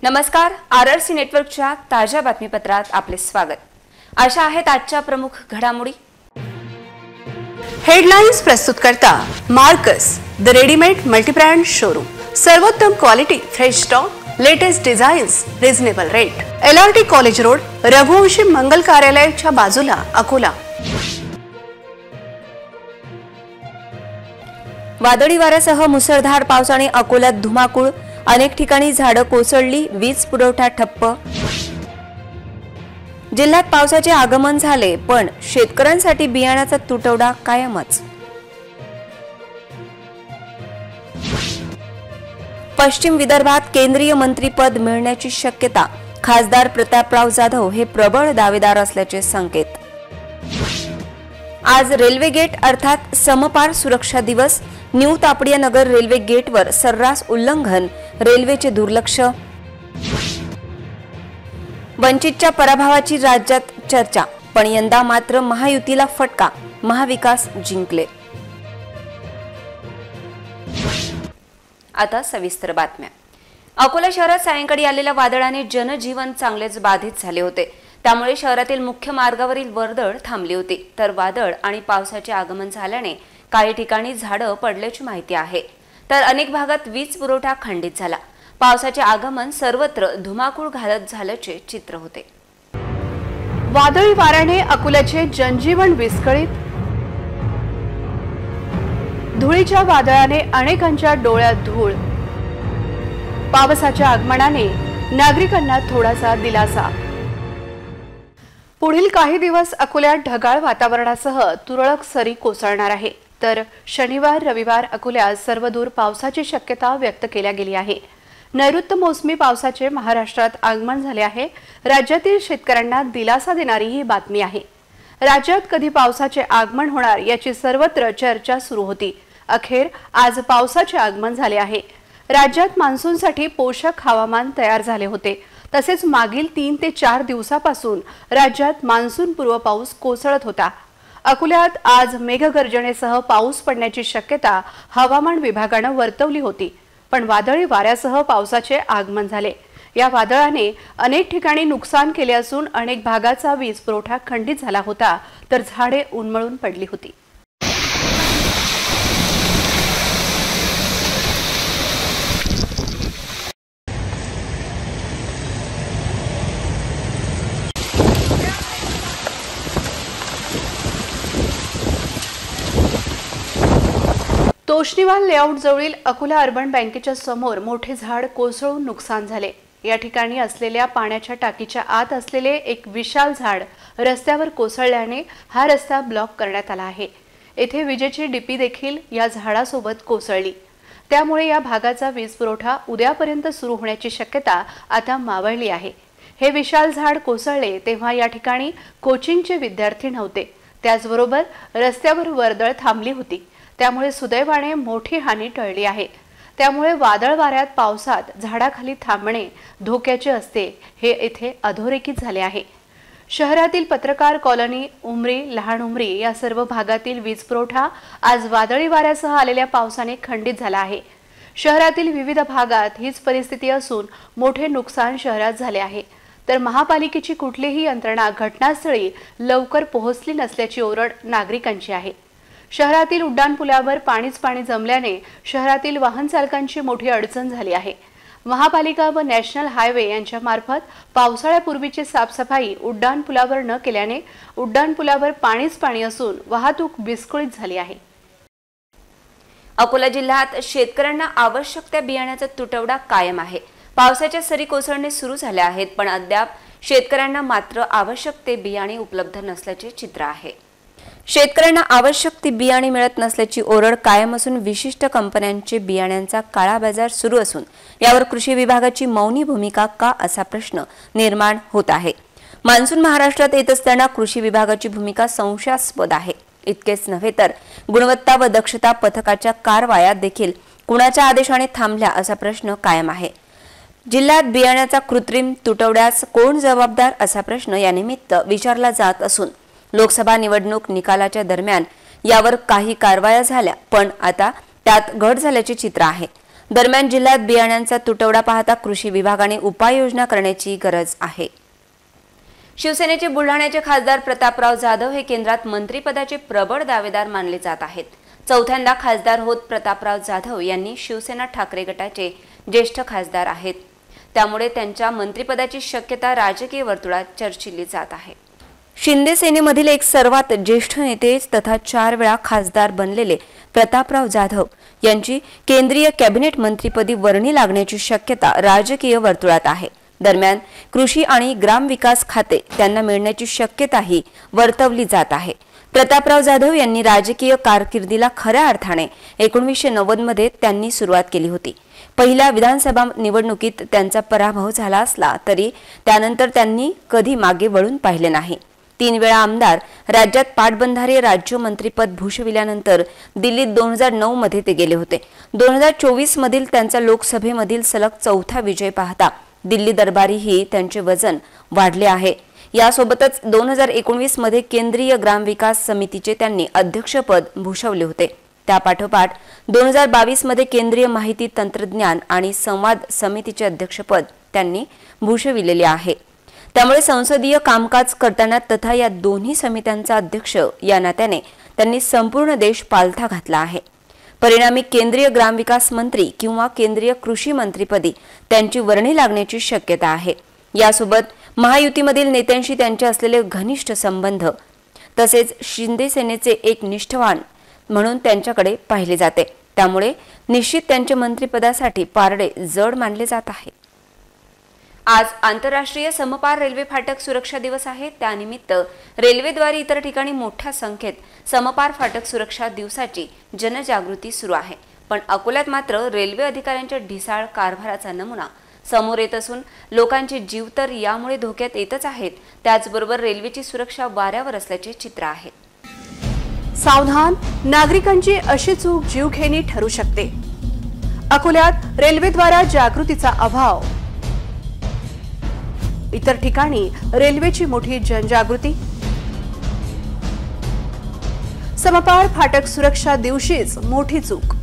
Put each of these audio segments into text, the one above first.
नमस्कार, आरआरसी नेटवर्कच्या ताज्या बातमीपत्रात आपले स्वागत। अशा आहेत आजच्या प्रमुख घडामोडी। हेडलाइन्स प्रस्तुत करता Marcus the readymade multibrand showroom. सर्वोत्तम quality, fresh stock, latest designs, reasonable rate. LRT college road, Raghuvanshi Mangal कार्यालयाच्या बाजूला, अकोला। वादळी वाऱ्यासह मुसळधार पावसाने अकोल्यात धुमाकूळ, अनेक ठिकाणी झाडं कोसळली, वीज पुरवठा ठप्प। जिल्ह्यात पावसाचे आगमन झाले, पण शेतकऱ्यांसाठी बियाण्याचा तुटवडा कायमच। पश्चिम विदर्भात केंद्रीय मंत्रीपद मिळण्याची शक्यता, खासदार प्रतापराव जाधव हे प्रबळ दावेदार असल्याचे संकेत। आज रेल्वे गेट अर्थात समपार सुरक्षा दिवस, न्यू तापडिया नगर रेल्वे गेटवर सर्रास उल्लंघन, रेल्वेचे दुर्लक्ष। वंचितच्या पराभवाची राज्यात चर्चा, पण यंदा मात्र महायुतीला फटका, महाविकास जिंकले। आता सविस्तर बातम्या। अकोला शहरात सायंकाळी आलेल्या वादळाने जनजीवन चांगलेच बाधित झाले होते। त्यामुळे शहरातील मुख्य मार्गावरील वर्दळ थांबली होती, तर वादळ आणि पावसाचे आगमन झाल्याने काही ठिकाणी झाडं पडल्याची माहिती आहे, तर अनेक भागात वीज पुरवठा खंडित झाला। पावसाचे आगमन सर्वत्र धुमाकूळ घालत झाल्याचे चित्र होते। वादळी वाऱ्याने अकोल्याचे जनजीवन विस्कळीत, धुळीच्या वादळाने अनेकांच्या डोळ्यात धूळ। पावसाच्या आगमनाने नागरिकांना थोडासा दिलासा। पुढील काही दिवस अकोल्यात ढगाळ वातावरणासह तुरळक सरी कोसळणार आहे, तर शनिवार रविवार अकोल्यात सर्वदूर पावसाची शक्यता व्यक्त केल्या गेली आहे। नैऋत्य मोसमी पावसाचे महाराष्ट्रात आगमन झाले आहे। राज्यातील शेतकऱ्यांना दिलासा देणारी ही बातमी आहे। राज्यात कधी पावसाचे आगमन होणार याची सर्वत्र चर्चा सुरू होती। अखेर आज पावसाचे आगमन झाले आहे। राज्यात मान्सूनसाठी पोषक हवामान तयार झाले होते, तसेच मागील 3 ते 4 दिवसापासून राज्यात मान्सून पूर्व पाऊस कोसळत होता। अकोल्यात आज मेघगर्जनेसह पाऊस पडण्याची शक्यता हवामान विभागाने वर्तवली होती, पण वादळी वाऱ्यासह पावसाचे आगमन झाले। या वादळाने अनेक ठिकाणी नुकसान केले असून अनेक भागाचा वीज पुरवठा खंडित झाला होता, तर झाडे उन्मळून पडली होती। तोष्णीवाल लेआउट जवळील अकोला अर्बन बँकेच्या समोर मोठे झाड कोसळून नुकसान झाले। या ठिकाणी असलेल्या पाण्याच्या टाकीच्या आत असलेले एक विशाल झाड रस्त्यावर कोसळल्याने हा रस्ता ब्लॉक करण्यात आला आहे। येथे विजेची डीपी देखील या झाडासोबत कोसळली, त्यामुळे या भागाचा वीज पुरवठा उद्यापर्यंत सुरू होण्याची शक्यता आता मावळली आहे। हे विशाल झाड कोसळले तेव्हा या ठिकाणी कोचिंगचे विद्यार्थी नव्हते, त्याचबरोबर रस्त्यावर वर्दळ थांबली होती, त्यामुळे सुदैवाने मोठी हानी टळली आहे। त्यामुळे वादळ वाऱ्यात पावसात झाडाखाली थांबणे धोक्याचे असते, हे येथे अधोरेखित झाले आहे। शहरातील पत्रकार कॉलनी, उमरी, लहान उमरी या सर्व भागातील वीज पुरवठा आज वादळी वाऱ्यासह आलेल्या पावसाने खंडित झाला आहे। शहरातील विविध भागात हीच परिस्थिती असून मोठे नुकसान शहरात झाले आहे, तर महापालिकेची कुठलीही यंत्रणा घटनास्थळी लवकर पोहोचली नसल्याची ओरड नागरिकांची आहे। शहरातील उड्डाणपुलावर पाणी जमल्याने शहरातील वाहन चालकांची मोठी अडचण झाली आहे। महापालिका व नॅशनल हायवे यांच्या मार्फत पावसाळ्यापूर्वीची साफसफाई उड्डाणपुलावर न केल्याने उड्डाणपुलावर पाणी असून वाहतूक विस्कळीत झाली आहे। अकोला जिल्ह्यात शेतकऱ्यांना आवश्यक त्या बियाण्याचा तुटवडा कायम आहे। पावसाच्या सरी कोसळणे सुरू झाले आहेत, पण अद्याप शेतकऱ्यांना मात्र आवश्यक ते बियाणे उपलब्ध नसल्याचे चित्र आहे। शेतकऱ्यांना आवश्यक ती बियाणे मिळत नसल्याची ओरड कायम असून विशिष्ट कंपन्यांचे बियाण्यांचा काळा बाजार सुरू असून यावर कृषी विभागाची मौनी भूमिका का असा प्रश्न निर्माण होत आहे। मान्सून महाराष्ट्रात येत असताना कृषी विभागाची भूमिका संशयास्पद आहे। इतकेच नव्हे तर गुणवत्ता व दक्षता पथकाच्या कारवाया देखील कुणाच्या आदेशाने थांबल्या असा प्रश्न कायम आहे। जिल्ह्यात बियाण्याचा कृत्रिम तुटवड्यास कोण जबाबदार असा प्रश्न यानिमित्त विचारला जात असून लोकसभा निवडणूक निकालाच्या दरम्यान यावर काही कारवाया झाल्या, पण आता त्यात घट झाल्याचे चित्र आहे। दरम्यान जिल्ह्यात बियाण्यांचा तुटवडा पाहता कृषी विभागाने उपाययोजना करण्याची गरज आहे। शिवसेनेचे बुलढाण्याचे खासदार प्रतापराव जाधव हे केंद्रात मंत्रिपदाचे प्रबळ दावेदार मानले जात आहेत। चौथ्यांदा खासदार होत प्रतापराव जाधव यांनी शिवसेना ठाकरे गटाचे ज्येष्ठ खासदार आहेत, त्यामुळे त्यांच्या मंत्रिपदाची शक्यता राजकीय वर्तुळात चर्चिली जात आहे। शिंदे सेनेमधील एक सर्वात ज्येष्ठ नेते तथा 4 वेळा खासदार बनलेले प्रतापराव जाधव यांची केंद्रीय कॅबिनेट मंत्रिपदी वर्णी लागण्याची शक्यता राजकीय वर्तुळात आहे। दरम्यान कृषी आणि ग्रामविकास खाते त्यांना मिळण्याची शक्यताही वर्तवली जात आहे। प्रतापराव जाधव यांनी राजकीय कारकिर्दीला खऱ्या अर्थाने 1990 मध्ये त्यांनी सुरुवात केली होती। पहिल्या विधानसभा निवडणुकीत त्यांचा पराभव झाला असला तरी त्यानंतर त्यांनी कधी मागे वळून पाहिले नाही। 3 वेळा आमदार, राज्यात पाटबंधारे राज्यमंत्रीपद भूषविल्यानंतर दिल्लीत 2009 मध्ये ते गेले होते। 2024 मधील त्यांचा लोकसभेमधील सलग 4था विजय पाहता दिल्ली दरबारीही त्यांचे वजन वाढले आहे। यासोबतच 2019 मध्ये केंद्रीय ग्रामविकास समितीचे त्यांनी अध्यक्षपद भूषवले होते। त्यापाठोपाठ 2022 मध्ये केंद्रीय माहिती तंत्रज्ञान आणि संवाद समितीचे अध्यक्षपद त्यांनी भूषविलेले आहे। त्यामुळे संसदीय कामकाज करताना तथा या दोन्ही समित्यांचा अध्यक्ष या नात्याने त्यांनी संपूर्ण देश पालथा घातला आहे। परिणामी केंद्रीय ग्रामविकास मंत्री किंवा केंद्रीय कृषी मंत्रीपदी त्यांची वर्णी लागण्याची शक्यता आहे। यासोबत महायुतीमधील नेत्यांशी त्यांचे असलेले घनिष्ठ संबंध तसेच शिंदे सेनेचे एक निष्ठावान म्हणून त्यांच्याकडे पाहिले जाते, त्यामुळे निश्चित त्यांच्या मंत्रिपदासाठी पारडे जड मानले जात आहे। आज आंतरराष्ट्रीय समपार रेल्वे फाटक सुरक्षा दिवस आहे। त्यानिमित्त रेल्वेद्वारे इतर ठिकाणी मोठ्या संख्येत समपार फाटक सुरक्षा दिवसाची जनजागृती सुरू आहे। पण अकोल्यात मात्र रेल्वे अधिकाऱ्यांच्या ढिसाळ कारभाराचा नमुना समोर येत असून लोकांचे जीव तर यामुळे धोक्यात येतच आहेत, त्याचबरोबर रेल्वेची सुरक्षा वाऱ्यावर असल्याचे चित्र आहे। सावधान, नागरिकांची अशी चूक जीवघेणी ठरू शकते। अकोल्यात रेल्वेद्वारा जागृतीचा अभाव, इतर ठिकाणी रेल्वेची मोठी जनजागृती। समपार फाटक सुरक्षा दिवशीच मोठी चूक।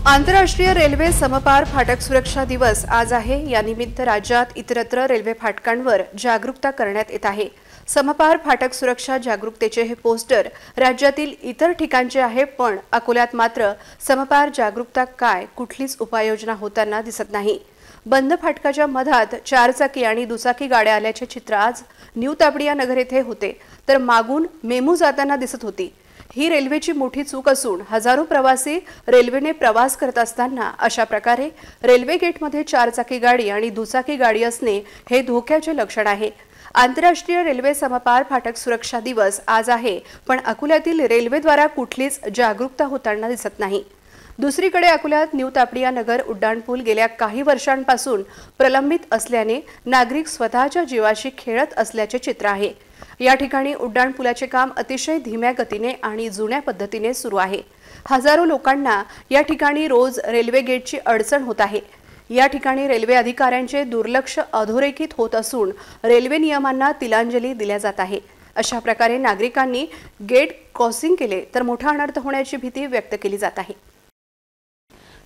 आंतरराष्ट्रीय रेल्वे समपार फाटक सुरक्षा दिवस आज आहे। या निमित्त राज्यात इतरत्र रेल्वे फाटकांवर जागरूकता करण्यात येत आहे। समपार फाटक सुरक्षा जागरूकतेचे हे पोस्टर राज्यातील इतर ठिकाणचे आहे, पण अकोल्यात मात्र समपार जागरूकता काय, कुठलीच उपाययोजना होताना दिसत नाही। बंद फाटकाच्या मधात 4 चाकी आणि दुचाकी गाड्या आल्याचे चित्र आज न्यू तापडिया नगर येथे होते, तर मागून मेमू जाताना दिसत होती। ही रेल्वेची मोठी चूक असून हजारो प्रवासी रेल्वेने प्रवास करत असताना अशा प्रकारे रेल्वे गेटमध्ये 4 चाकी गाडी आणि दुचाकी गाडी असणे हे धोक्याचे लक्षण आहे। आंतरराष्ट्रीय रेल्वे समपार फाटक सुरक्षा दिवस आज आहे, पण अकोल्यातील रेल्वेद्वारा कुठलीच जागरूकता होताना दिसत नाही। दुसरीकडे अकोल्यात न्यू तापडिया नगर उड्डाणपूल गेल्या काही वर्षांपासून प्रलंबित असल्याने नागरिक स्वतःच्या जीवाशी खेळत असल्याचे चित्र आहे। या ठिकाणी उड्डाणपुलाचे काम अतिशय धीम्या गतीने आणि जुन्या पद्धतीने सुरू आहे। हजारो लोकांना या ठिकाणी रोज रेल्वे गेटची अडचण होत आहे। या ठिकाणी रेल्वे अधिकाऱ्यांचे दुर्लक्ष अधोरेखित होत असून रेल्वे नियमांना तिलांजली दिल्या जात आहे। अशा प्रकारे नागरिकांनी गेट क्रॉसिंग केले तर मोठा अनर्थ होण्याची भीती व्यक्त केली जात आहे।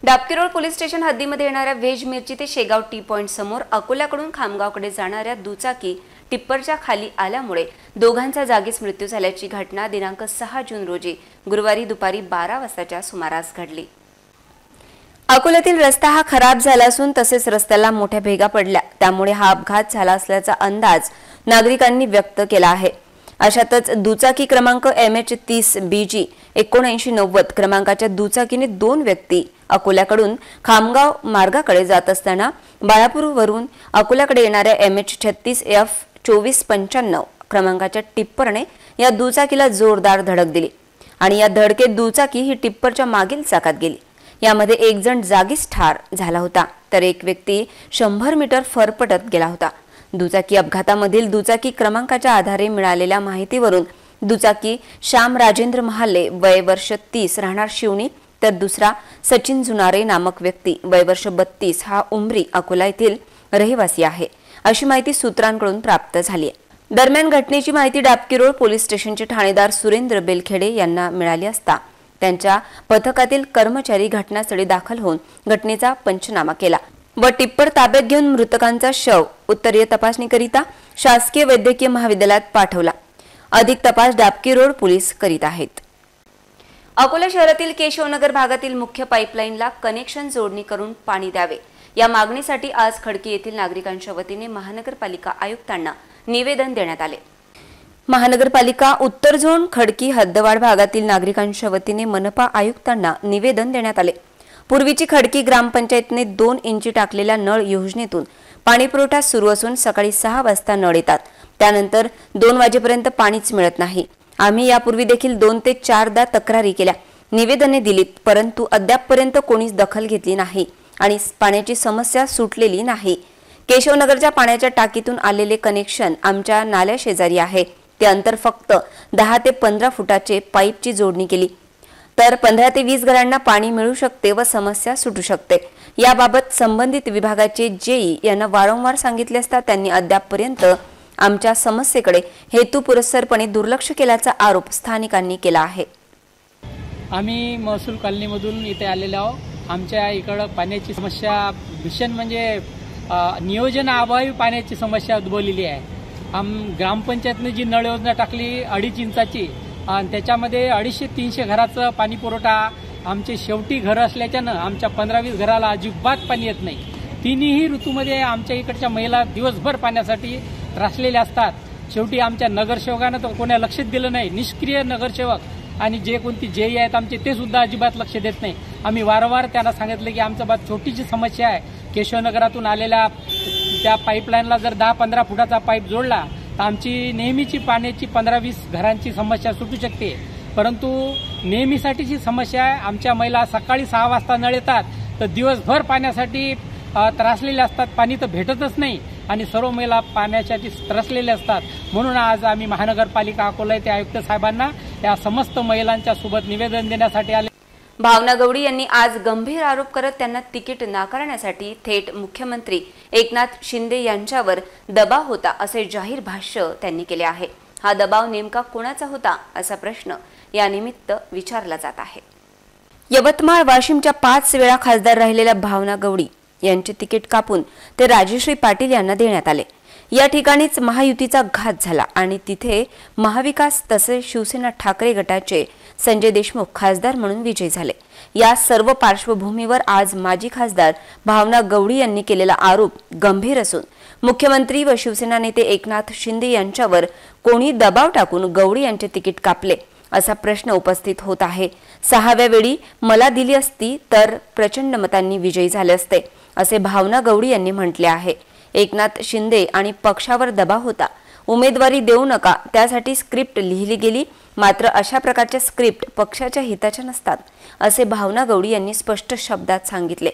डाबकीरोड पोलीस स्टेशन हद्दीमध्ये येणाऱ्या वेज मिरची ते शेगाव टी पॉइंट समोर अकोल्याकडून खामगावकडे जाणाऱ्या दुचाकी टिप्परच्या खाली आल्यामुळे दोघांचा जागीच मृत्यू झाल्याची घटना दिनांक 6 जून रोजी गुरुवारी दुपारी 12 वाजताच्या सुमारास घडली। अकोल्यातील रस्ता हा खराब झाला असून तसेच रस्त्याला मोठ्या भेगा पडल्या, त्यामुळे हा अपघात झाला असल्याचा अंदाज नागरिकांनी व्यक्त केला आहे। अशातच दुचाकी क्रमांक MH30BG 7990 क्रमांकाच्या दुचाकीने 2 व्यक्ती अकोल्याकडून खामगाव मार्गाकडे जात असताना बाळापूरवरून अकोल्याकडे येणाऱ्या MH36F 2495 क्रमांकाच्या टिप्परने या दुचाकीला जोरदार धडक दिली आणि या धडकेत दुचाकी ही टिप्परच्या मागील चाकात गेली। यामध्ये एक जण जागीच ठार झाला होता, तर एक व्यक्ती 100 मीटर फरफटत गेला होता। दुचाकी अपघातामधील दुचाकी क्रमांकाच्या आधारे मिळालेल्या माहितीवरून दुचाकी श्याम राजेंद्र महाले वय वर्ष 30 राहणार शिवणी, तर दुसरा सचिन जुनारे नामक व्यक्ती वय वर्ष 32 हा उमरी अकोला येथील रहिवासी आहे, अशी माहिती सूत्रांकडून प्राप्त झाली आहे। दरम्यान घटनेची माहिती डाबकीरोड पोलीस स्टेशनचे ठाणेदार सुरेंद्र बेलखेडे यांना मिळाली असता त्यांच्या पथकातील कर्मचारी घटनास्थळी दाखल होऊन घटनेचा पंचनामा केला व टिप्पर ताब्यात घेऊन मृतकांचा शव उत्तरीय तपासणीकरिता शासकीय वैद्यकीय महाविद्यालयात पाठवला। अधिक तपास डाबकी रोड पोलीस करीत आहेत। अकोला शहरातील केशवनगर भागातील मुख्य पाईपलाईनला कनेक्शन जोडणी करून पाणी द्यावे या मागणीसाठी आज खडकी येथील नागरिकांच्या वतीने महानगरपालिका आयुक्तांना निवेदन देण्यात आले। महानगरपालिका उत्तर झोन खडकी हद्दवाढ भागातील नागरिकांच्या वतीने मनपा आयुक्तांना निवेदन देण्यात आले। पूर्वीची खडकी ग्रामपंचायतने 2 इंची टाकलेल्या नळ योजनेतून पाणीपुरवठा सुरू असून सकाळी 6 वाजता नळ येतात, त्यानंतर 2 वाजेपर्यंत पाणीच मिळत नाही। आम्ही यापूर्वी देखील 2 ते 4दा तक्रारी केल्या, निवेदने दिलीत, परंतु अद्यापपर्यंत कोणीच दखल घेतली नाही आणि पाण्याची समस्या सुटलेली नाही। केशवनगरच्या पाण्याच्या टाकीतून आलेले कनेक्शन आमच्या नाल्या शेजारी आहे, ते अंतर फक्त 10 ते 15 फुटाचे पाईपची जोडणी केली तर 15 ते 20 घरांना पाणी मिळू शकते व समस्या सुटू शकते। याबाबत संबंधित विभागाचे जेई यांना वारंवार सांगितले असता त्यांनी अद्यापपर्यंत आमच्या समस्येकडे हेतुपुरस्सरपणे दुर्लक्ष केल्याचा आरोप स्थानिकांनी केला आहे। आम्ही महसूल कॉलनीमधून इथे आलेलो आहोत। आमच्या इकडे पाण्याची समस्या भीषण म्हणजे नियोजनाअभावी पाण्याची समस्या उद्भवलेली आहे। ग्रामपंचायतने जी नळ योजना टाकली 2.5 इंचाची आणि त्याच्यामध्ये 250-300 घराचं पाणी पुरवठा आमचे शेवटी घर असल्याच्यानं आमच्या 15-20 घराला अजिबात पाणी येत नाही। तिन्ही ऋतूमध्ये आमच्या इकडच्या महिला दिवसभर पाण्यासाठी त्रासलेल्या असतात। शेवटी आमच्या नगरसेवकानं तर कोणा लक्षच दिलं नाही, निष्क्रिय नगरसेवक आणि जे कोणती जेई आहेत आमचे ते सुद्धा अजिबात लक्ष देत नाही। आम्ही वारंवार त्यांना सांगितलं की आमचं बात छोटीशी समस्या आहे, केशवनगरातून आलेल्या त्या पाईपलाईनला जर 10-15 फुटाचा पाईप जोडला तर आमची नेहमीची पाण्याची 15-20 घरांची समस्या सुटू शकते। परंतु नेहमीसाठीची समस्या आहे, आमच्या महिला सकाळी 6 वाजता नळ येतात तर दिवसभर पाण्यासाठी त्रासलेल्या असतात, पाणी तर भेटतच नाही आणि सर्व महिला पाण्यासाठी त्रसलेले असतात। म्हणून आज आम्ही महानगरपालिका अकोला येथे आयुक्त साहेबांना या समस्त महिलांच्या सोबत निवेदन देण्यासाठी आले। भावना गवडी यांनी आज गंभीर आरोप करत त्यांना तिकीट नाकारण्यासाठी थेट मुख्यमंत्री एकनाथ शिंदे यांच्यावर दबाव होता असे जाहीर भाष्य त्यांनी केले आहे। हा दबाव नेमका कोणाचा होता असा प्रश्न या निमित्त विचारला जात आहे। यवतमाळ वाशिमच्या 5 वेळा खासदार राहिलेल्या भावना गवडी यांचे तिकीट कापून ते राजश्री पाटील यांना देण्यात आले। या ठिकाणीच महायुतीचा घात झाला आणि तिथे महाविकास तसेच शिवसेना ठाकरे गटाचे संजय देशमुख खासदार म्हणून विजयी झाले। या सर्व पार्श्वभूमीवर आज माजी खासदार भावना गवडी यांनी केलेला आरोप गंभीर असून मुख्यमंत्री व शिवसेना नेते एकनाथ शिंदे यांच्यावर कोणी दबाव टाकून गवडी यांचे तिकीट कापले असा प्रश्न उपस्थित होत आहे। 6व्या वेळी मला दिली असती तर प्रचंड मतांनी विजयी झाले असते असे भावना गवडी यांनी म्हटले आहे। एकनाथ शिंदे आणि पक्षावर दबाव होता, उमेदवारी देऊ नका त्यासाठी स्क्रिप्ट लिहिली गेली, मात्र अशा प्रकारच्या स्क्रिप्ट पक्षाच्या हिताच्या नसतात असे भावना गवडी यांनी स्पष्ट शब्दात सांगितले।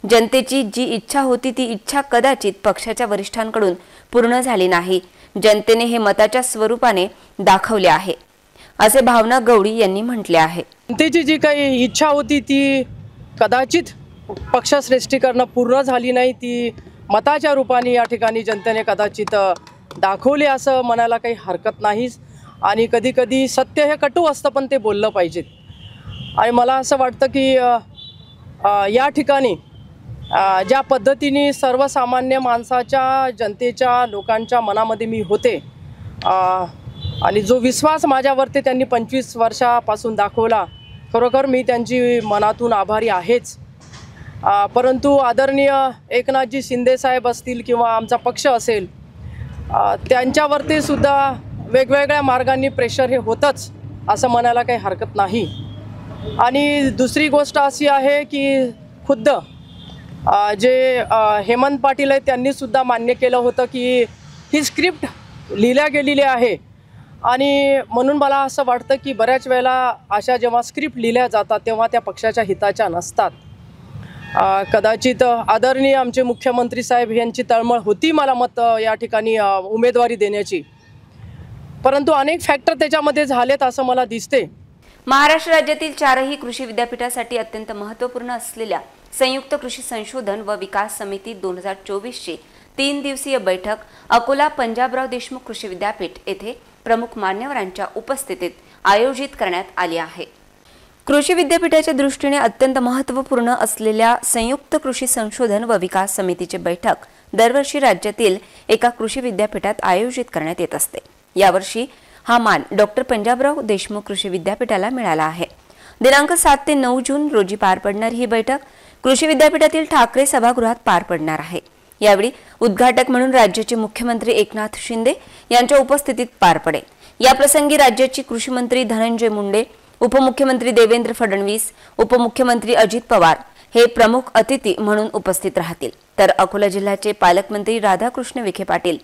जनतेची जी इच्छा होती ती इच्छा कदाचित पक्षाच्या वरिष्ठांकडून पूर्ण झाली नाही, जनतेने हे मताच्या स्वरूपाने दाखवले आहे असे भावना गवडी यांनी म्हटले आहे। जनतेची जी काही इच्छा होती ती कदाचित पक्षश्रेष्ठीकरण पूर्ण झाली नाही, ती मताच्या रूपाने या ठिकाणी जनतेने कदाचित दाखवले असं म्हणायला काही हरकत नाही। आणि कधी कधी सत्य हे कटू असतं पण ते बोललं पाहिजे। आणि मला असं वाटतं की या ठिकाणी ज्या पद्धतीने सर्वसामान्य माणसाच्या जनतेच्या लोकांच्या मनामध्ये मी होते आणि जो विश्वास माझ्यावरती त्यांनी 25 वर्षापासून दाखवला, खरोखर मी त्यांची मनातून आभारी आहेच। परंतु आदरणीय एकनाथजी शिंदे साहेब असतील किंवा आमचा पक्ष असेल, त्यांच्यावरती सुद्धा वेगवेगळ्या मार्गांनी प्रेशर हे होतंच असं म्हणायला काही हरकत नाही। आणि दुसरी गोष्ट अशी आहे की खुद्द जे हेमंत पाटील आहेत त्यांनी सुद्धा मान्य केलं होतं की ही स्क्रिप्ट लिहिल्या गेलेली आहे आणि म्हणून मला असं वाटतं की बऱ्याच वेळेला अशा जेव्हा स्क्रिप्ट लिहिल्या जातात तेव्हा त्या पक्षाच्या हिताच्या नसतात। कदाचित आदरणीय आमचे मुख्यमंत्री साहेब यांची तळमळ होती मला मत या ठिकाणी उमेदवारी देण्याची, परंतु अनेक फॅक्टर त्याच्यामध्ये झालेत असं मला दिसते। महाराष्ट्र राज्यातील 4ही कृषी विद्यापीठासाठी अत्यंत महत्त्वपूर्ण असलेल्या संयुक्त कृषी संशोधन व विकास समिती 2024 ची 3 दिवसीय बैठक अकोला पंजाबराव देशमुख कृषी विद्यापीठ येथे प्रमुख मान्यवरांच्या उपस्थितीत आयोजित करण्यात आली आहे। कृषी विद्यापीठाच्या दृष्टीने अत्यंत महत्त्वपूर्ण असलेल्या संयुक्त कृषी संशोधन व विकास समितीची बैठक दरवर्षी राज्यातील एका कृषी विद्यापीठात आयोजित करण्यात येत असते। यावर्षी हा मान डॉक्टर पंजाबराव देशमुख कृषी विद्यापीठाला मिळाला आहे। दिनांक 7 ते 9 जून रोजी पार पडणारी ही बैठक कृषी विद्यापीठातील ठाकरे सभागृहात पार पडणार आहे। यावेळी उद्घाटक म्हणून राज्याचे मुख्यमंत्री एकनाथ शिंदे यांच्या उपस्थितीत पार पडेल। या प्रसंगी राज्याचे कृषी मंत्री धनंजय मुंडे, उपमुख्यमंत्री देवेंद्र फडणवीस, उपमुख्यमंत्री अजित पवार हे प्रमुख अतिथी म्हणून उपस्थित राहतील। तर अकोला जिल्ह्याचे पालकमंत्री राधाकृष्ण विखे पाटील,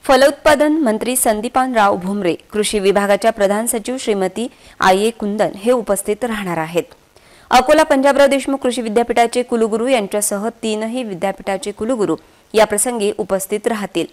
फलोत्पादन मंत्री संदीपानराव भुमरे, कृषी विभागाच्या प्रधान सचिव श्रीमती आये कुंदन हे उपस्थित राहणार आहेत। अकोला पंजाबराव देशमुख कृषी विद्यापीठाचे कुलगुरू यांच्यासह 3ही विद्यापीठाचे कुलगुरू या प्रसंगी उपस्थित राहतील।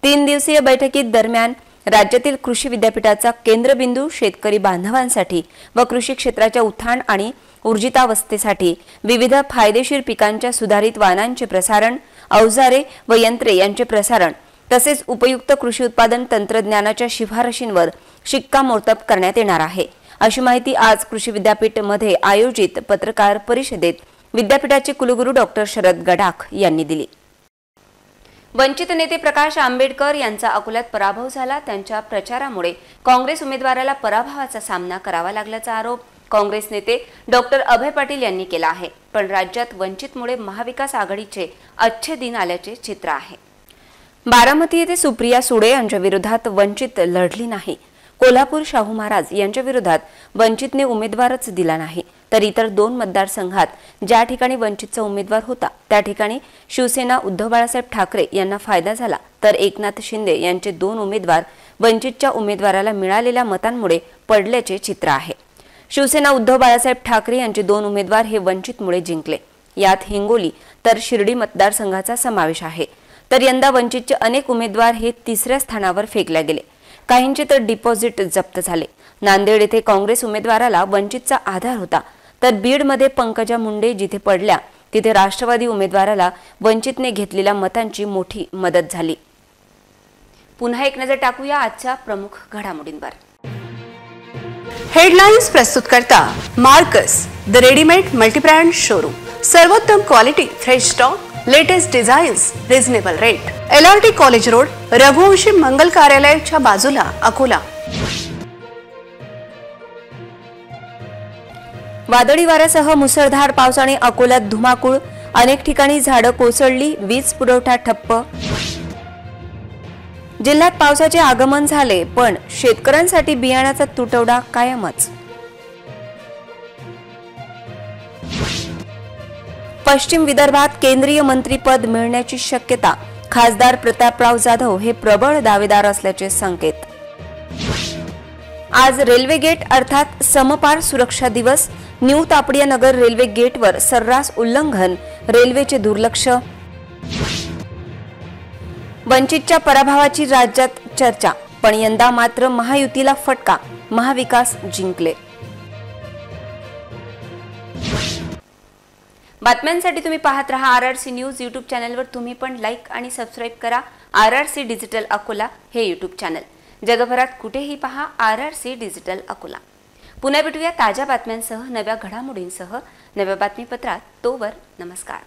3 दिवसीय बैठकीत दरम्यान राज्यातील कृषी विद्यापीठाचा केंद्रबिंदू शेतकरी बांधवांसाठी व कृषी क्षेत्राच्या उत्थान आणि ऊर्जितावस्थेसाठी विविध फायदेशीर पिकांच्या सुधारित वाणांचे प्रसारण, अवजारे व यंत्रे यांचे प्रसारण तसेच उपयुक्त कृषी उत्पादन तंत्रज्ञानाच्या शिफारशींवर शिक्कामोर्तब करण्यात येणार आहे, अशी माहिती आज कृषी विद्यापीठ मध्ये आयोजित पत्रकार परिषदेत विद्यापीठाचे कुलगुरू डॉक्टर शरद गडाख यांनी दिली। वंचित नेते प्रकाश आंबेडकर यांचा अकोल्यात पराभव झाला। त्यांच्या प्रचारामुळे काँग्रेस उमेदवाराला पराभवाचा सामना करावा लागल्याचा आरोप काँग्रेस नेते डॉक्टर अभय पाटील यांनी केला आहे। पण राज्यात वंचितमुळे महाविकास आघाडीचे अच्छे दिन आल्याचे चित्र आहे। बारामती येथे सुप्रिया सुळे यांच्या विरोधात वंचित लढली नाही। कोल्हापूर शाहू महाराज यांच्या विरोधात वंचितने उमेदवारच दिला नाही, तर इतर 2 मतदारसंघात ज्या ठिकाणी वंचितचा उमेदवार होता त्या ठिकाणी शिवसेना उद्धव बाळासाहेब ठाकरे यांना फायदा झाला, तर एकनाथ शिंदे यांचे 2 उमेदवार वंचितच्या उमेदवाराला मिळालेल्या मतांमुळे पडल्याचे चित्र आहे। शिवसेना उद्धव बाळासाहेब ठाकरे यांचे 2 उमेदवार हे वंचितमुळे जिंकले। यात हिंगोली तर शिर्डी मतदारसंघाचा समावेश आहे। तर यंदा वंचितचे अनेक उमेदवार हे 3ऱ्या स्थानावर फेकले गेले। काहींचे तर डिपॉझिट जप्त झाले। नांदेड येथे काँग्रेस उमेदवाराला वंचितचा आधार होता, तर बीडमध्ये पंकजा मुंडे जिथे पडल्या तिथे राष्ट्रवादी उमेदवाराला वंचितने घेतलेल्या मतांची मोठी मदत झाली। पुन्हा एक नजर टाकूया आजच्या प्रमुख घडामोडींवर। हेडलाइन्स प्रस्तुत करता Marcus the readymade multibrand showroom. सर्वोत्तम quality, fresh stock, latest designs, reasonable rate. LRT college road, Raghuvanshi Mangal कार्यालयाच्या बाजूला, अकोला। वादळी वाऱ्यासह मुसळधार पावसाने अकोल्यात धुमाकूळ, अनेक ठिकाणी झाडं कोसळली, वीज पुरवठा ठप्प। जिल्ह्यात पावसाचे आगमन झाले, पण शेतकऱ्यांसाठी बियाण्याचा तुटवडा कायमच। पश्चिम विदर्भात केंद्रीय मंत्रीपद मिळण्याची शक्यता, खासदार प्रतापराव जाधव हे प्रबळ दावेदार असल्याचे संकेत। आज रेल्वे गेट अर्थात समपार सुरक्षा दिवस, न्यू तापडिया नगर रेल्वे गेटवर सर्रास उल्लंघन, रेल्वेचे दुर्लक्ष। वंचितच्या पराभवाची राज्यात चर्चा, पण यंदा मात्र महायुतीला फटका, महाविकास जिंकले। बातम्यांसाठी तुम्ही पाहत रहा RRC न्यूज यूट्यूब चॅनलवर। तुम्ही पण लाईक आणि सबस्क्राईब करा RRC डिजिटल अकोला हे यूट्यूब चॅनल। जगभरात कुठेही पहा RRC डिजिटल अकोला। पुन्हा भेटूया ताज्या बातम्यांसह, नव्या घडामोडींसह नव्या बातमीपत्रात। तोवर नमस्कार।